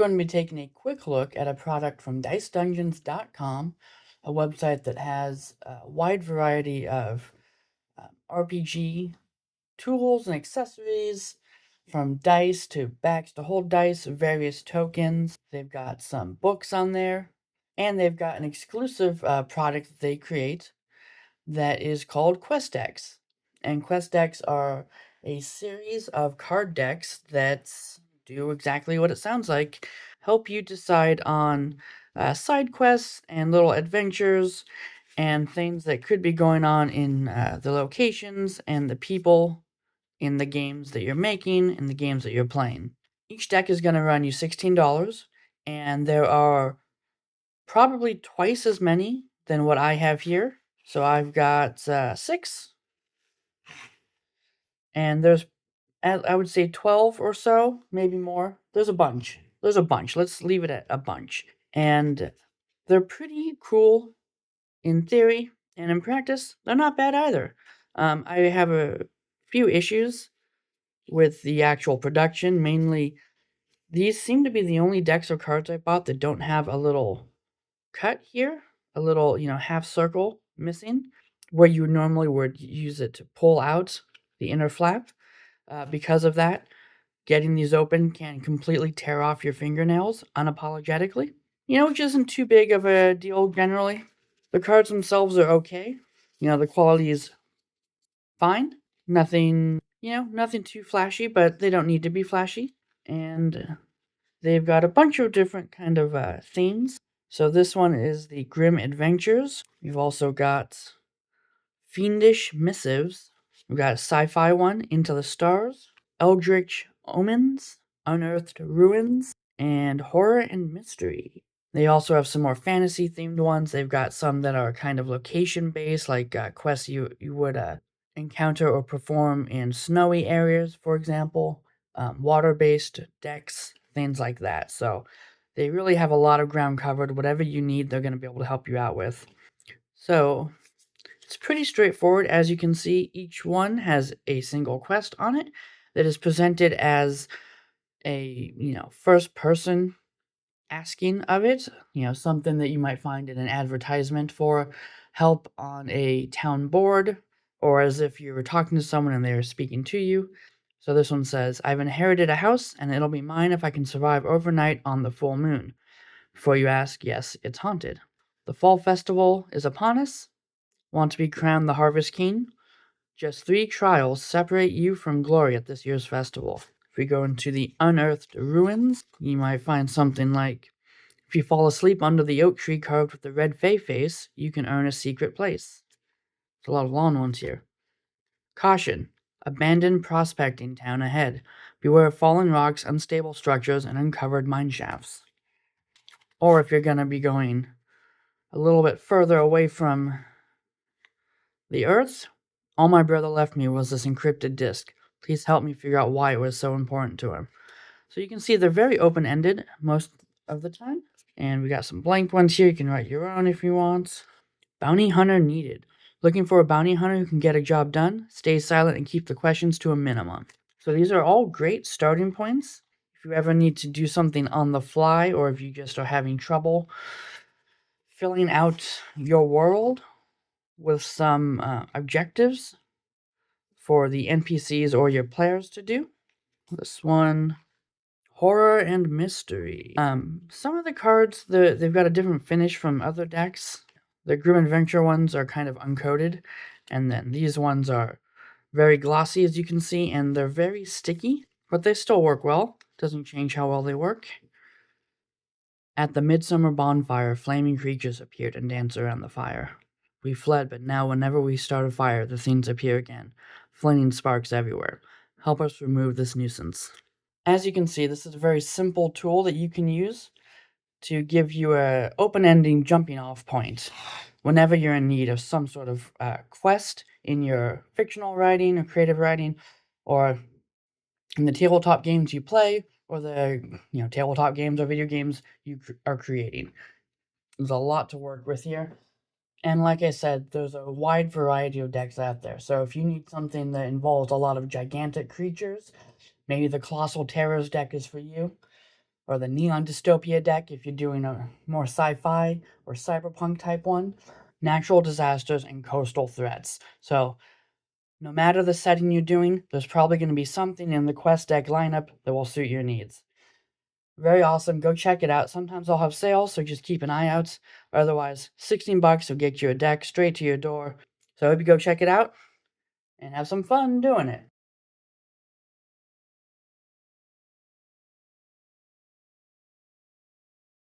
We're going to be taking a quick look at a product from DiceDungeons.com, a website that has a wide variety of RPG tools and accessories, from dice to backs to hold dice, various tokens. They've got some books on there, and they've got an exclusive product that they create that is called Quest decks. And Quest decks are a series of card decks that do exactly what it sounds like, help you decide on side quests and little adventures and things that could be going on in the locations and the people in the games that you're making and the games that you're playing. Each deck is going to run you $16, and there are probably twice as many than what I have here. So I've got 6, and there's, I would say, 12 or so, maybe more. There's a bunch. Let's leave it at a bunch. And they're pretty cool in theory, and in practice, they're not bad either. I have a few issues with the actual production. Mainly, these seem to be the only decks or cards I bought that don't have a little cut here, a little, half circle missing, where you normally would use it to pull out the inner flap. Because of that, getting these open can completely tear off your fingernails unapologetically, which isn't too big of a deal generally. The cards themselves are okay. The quality is fine. Nothing too flashy, but they don't need to be flashy. And they've got a bunch of different kind of themes. So this one is the Grim Adventures. We've also got Fiendish Missives. We've got a sci-fi one, Into the Stars, Eldritch Omens, Unearthed Ruins, and Horror and Mystery. They also have some more fantasy-themed ones. They've got some that are kind of location-based, like quests you would encounter or perform in snowy areas, for example, water-based decks, things like that. So they really have a lot of ground covered. Whatever you need, they're going to be able to help you out with. So it's pretty straightforward. As you can see, each one has a single quest on it that is presented as a, first person asking of it, something that you might find in an advertisement for help on a town board, or as if you were talking to someone and they were speaking to you. So this one says, I've inherited a house and it'll be mine if I can survive overnight on the full moon. Before you ask, yes, it's haunted. The fall festival is upon us. Want to be crowned the Harvest King? Just 3 trials separate you from glory at this year's festival. If we go into the Unearthed Ruins, you might find something like, if you fall asleep under the oak tree carved with the red fay face, you can earn a secret place. There's a lot of long ones here. Caution. Abandoned prospecting town ahead. Beware of fallen rocks, unstable structures, and uncovered mine shafts. Or if you're going to be going a little bit further away from the Earth, all my brother left me was this encrypted disk. Please help me figure out why it was so important to him. So you can see they're very open-ended most of the time. And we got some blank ones here. You can write your own if you want. Bounty hunter needed. Looking for a bounty hunter who can get a job done, stay silent, and keep the questions to a minimum. So these are all great starting points. If you ever need to do something on the fly, or if you just are having trouble filling out your world with some objectives for the NPCs or your players to do. This one, Horror and Mystery. Some of the cards, they've got a different finish from other decks. The Grim Adventure ones are kind of uncoated, and then these ones are very glossy, as you can see, and they're very sticky, but they still work well. Doesn't change how well they work. At the midsummer bonfire, flaming creatures appeared and danced around the fire. We fled, but now whenever we start a fire, the things appear again, flinging sparks everywhere. Help us remove this nuisance. As you can see, this is a very simple tool that you can use to give you an open-ending jumping-off point whenever you're in need of some sort of quest in your fictional writing or creative writing, or in the tabletop games you play, or the tabletop games or video games you are creating. There's a lot to work with here. And like I said, there's a wide variety of decks out there. So if you need something that involves a lot of gigantic creatures, maybe the Colossal Terrors deck is for you. or the Neon Dystopia deck if you're doing a more sci-fi or cyberpunk type one, natural disasters, and coastal threats. So no matter the setting you're doing, there's probably going to be something in the quest deck lineup that will suit your needs. Very awesome. Go check it out. Sometimes I'll have sales, so just keep an eye out. Otherwise, $16 will get you a deck straight to your door. So I hope you go check it out and have some fun doing it.